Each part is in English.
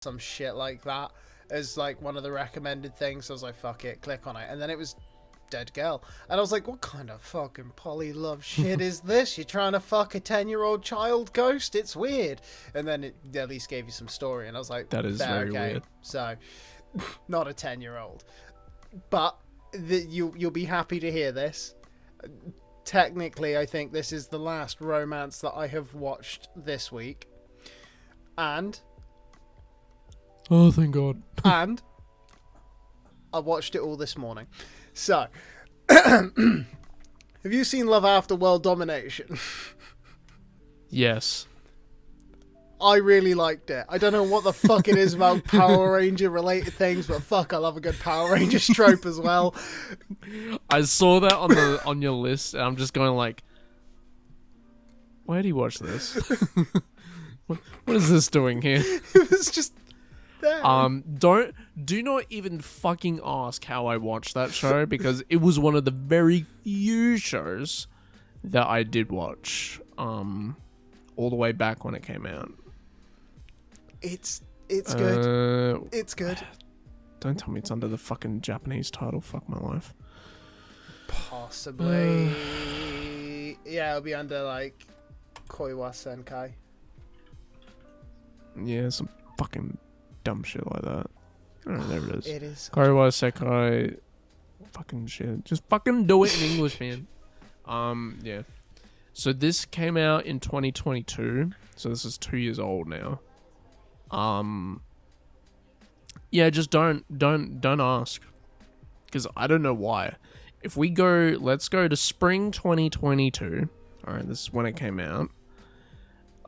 some shit like that as like one of the recommended things. So I was like, fuck it, click on it, and then it was Dead Girl, and I was like, what kind of fucking poly love shit is this? You're trying to fuck a 10-year-old child ghost? It's weird. And then it at least gave you some story, and I was like, that is very weird. So not a 10-year-old, but you'll be happy to hear this. Technically, I think this is the last romance that I have watched this week, and oh, thank God. And I watched it all this morning. So, have you seen Love After World Domination? Yes. I really liked it. I don't know what the fuck it is about Power Ranger related things, but fuck, I love a good Power Ranger trope as well. I saw that on your list, and I'm just going like, where do you watch this? What is this doing here? It was just there. Do not even fucking ask how I watched that show, because it was one of the very few shows that I did watch all the way back when it came out. It's good. It's good. Don't tell me it's under the fucking Japanese title. Fuck my life. Possibly. Yeah, it'll be under like Koiwa Senkai. Yeah, some fucking dumb shit like that. Oh, there it is. It is. Koiwa Sekai. Fucking shit. Just fucking do it in English, man. Yeah. So this came out in 2022. So this is 2 years old now. Yeah, just don't ask, because I don't know why. If we go, let's go to spring 2022. All right, this is when it came out.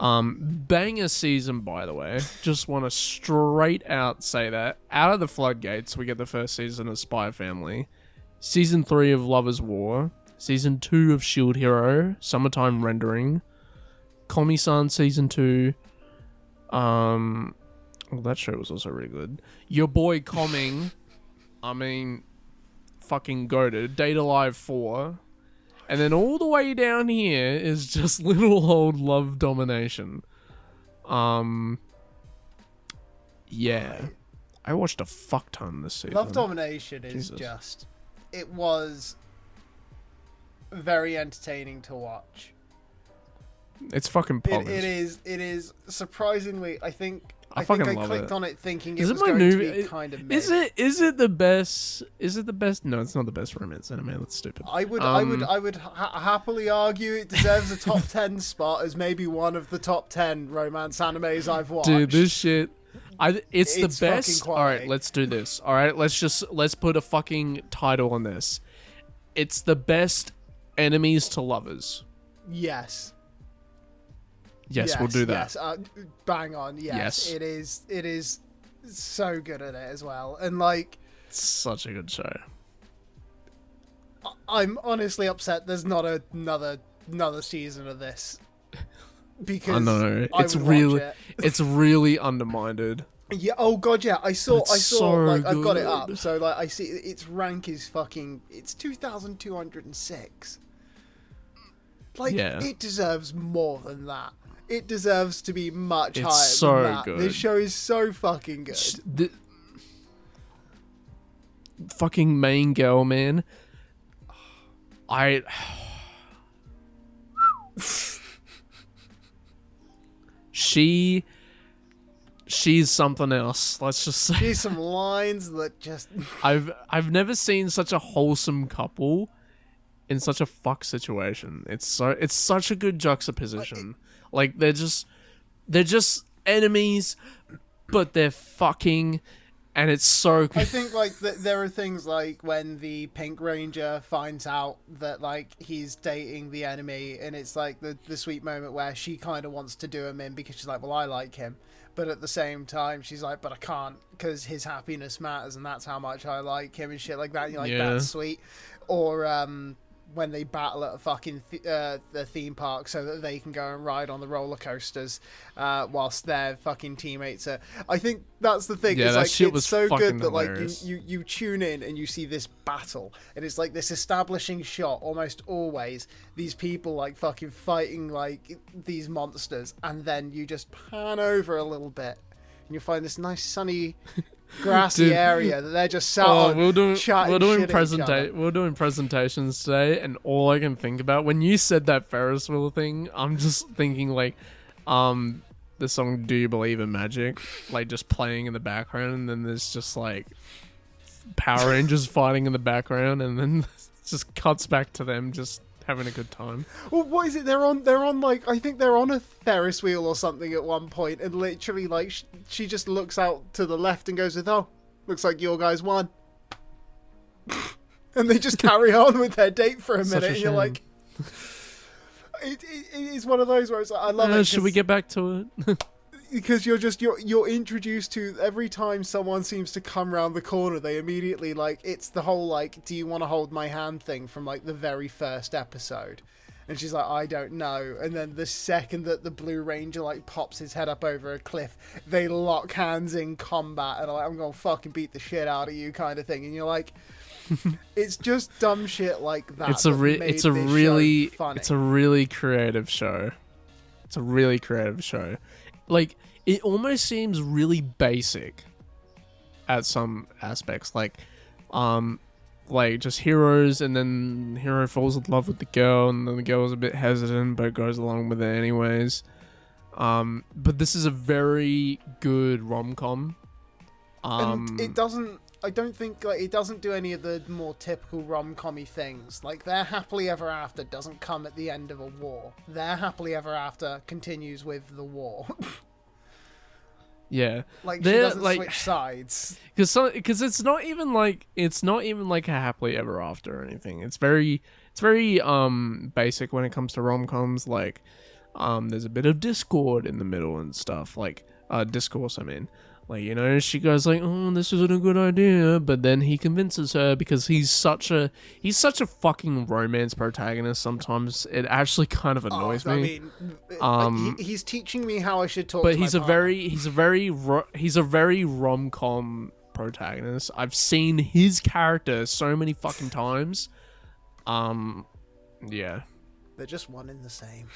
Banger season, by the way. Just want to straight out say that out of the floodgates, we get the first season of Spy Family, season 3 of Lovers War, season 2 of Shield Hero, Summertime Rendering, Komi-san season 2. Well, that show was also really good. Your boy Coming, I mean, fucking goated. Data Live 4. And then all the way down here is just little old Love Domination. Yeah. I watched a fuck ton this season. Love Domination is just... It was very entertaining to watch. It's fucking poppin'. It is surprisingly. I think I love clicked it. on it thinking Is it it was my going new? to be kind of. Is it the best? Is it the best? No, it's not the best romance anime. That's stupid. I would happily argue it deserves a top 10 spot as maybe one of the top 10 romance animes I've watched. Dude, this shit. It's the best. Fucking All right, let's do this. All right, let's put a fucking title on this. It's the best enemies to lovers. Yes. Yes, we'll do that. Yes, bang on. Yes, it is so good at it as well, and like, it's such a good show. I'm honestly upset there's not another season of this, because I know it's really undermined. Yeah. Oh god. Yeah. I saw. So like I've got it good. up. So like I see its rank is fucking. It's 2,206. Like it deserves more than that. It deserves to be much higher than that. Good. This show is so fucking good. The fucking main girl, man. She's something else. Let's just say. She's some lines that just. I've never seen such a wholesome couple in such a fuck situation. It's such a good juxtaposition. Like they're just enemies, but they're fucking, and it's so good. I think like there are things like when the Pink Ranger finds out that like he's dating the enemy, and it's like the sweet moment where she kind of wants to do him in because she's like, well, I like him, but at the same time she's like, but I can't because his happiness matters, and that's how much I like him and shit like that. And you're like, that's sweet. Or when they battle at a fucking the theme park so that they can go and ride on the roller coasters whilst their fucking teammates are. I think that's the thing. Yeah, it's that like shit was so good that hilarious. like you tune in and you see this battle, and it's like this establishing shot almost always. These people like fucking fighting like these monsters, and then you just pan over a little bit. and you'll find this nice sunny grassy Dude. area that they're just sat on we're doing shit at each other. we're doing presentations today, and all I can think about when you said that Ferris wheel thing, I'm just thinking like, the song "Do You Believe in Magic," like just playing in the background, and then there's just like Power Rangers fighting in the background, and then it just cuts back to them just having a good time. Well, what is it? They're on like, I think they're on a Ferris wheel or something at one point, and literally like she just looks out to the left and goes with, "Oh, looks like your guys won," and they just carry on with their date for a minute, and you're like, it is one of those where it's like, I love it. Should we get back to it? Because you're introduced to, every time someone seems to come round the corner, they immediately, like, it's the whole like, do you want to hold my hand thing from like the very first episode, and she's like, I don't know, and then the second that the Blue Ranger like pops his head up over a cliff, they lock hands in combat and are like, I'm gonna fucking beat the shit out of you kind of thing, and you're like, it's just dumb shit like that. It's a really creative show. It's a really creative show. Like, it almost seems really basic at some aspects, like just heroes, and then the hero falls in love with the girl, and then the girl's a bit hesitant but goes along with it anyways. But this is a very good rom-com. And it doesn't, I don't think, like, it doesn't do any of the more typical rom-com-y things. Like, their happily ever after doesn't come at the end of a war. Their happily ever after continues with the war. Yeah, like, she doesn't switch sides. Because it's not even like a happily ever after or anything. It's very basic when it comes to rom-coms. Like, there's a bit of discord in the middle and stuff. Like, discourse, I mean. Like, you know, she goes like, oh, this isn't a good idea, but then he convinces her because he's such a fucking romance protagonist. Sometimes it actually kind of annoys me. I mean, he's teaching me how I should talk. But to he's my partner. he's a very rom-com protagonist. I've seen his character so many fucking times. Yeah, they're just one in the same.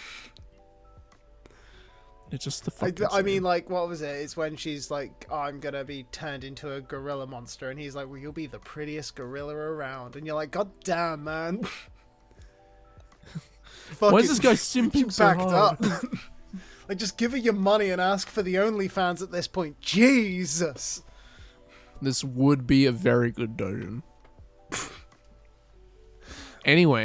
It's just the fucking I mean, like, what was it? It's when she's like, oh, I'm gonna be turned into a gorilla monster, and he's like, well, you'll be the prettiest gorilla around, and you're like, god damn, man. Why is this guy simping so backed hard? up? Like, just give her your money and ask for the OnlyFans at this point. Jesus. This would be a very good doujin. Anyway.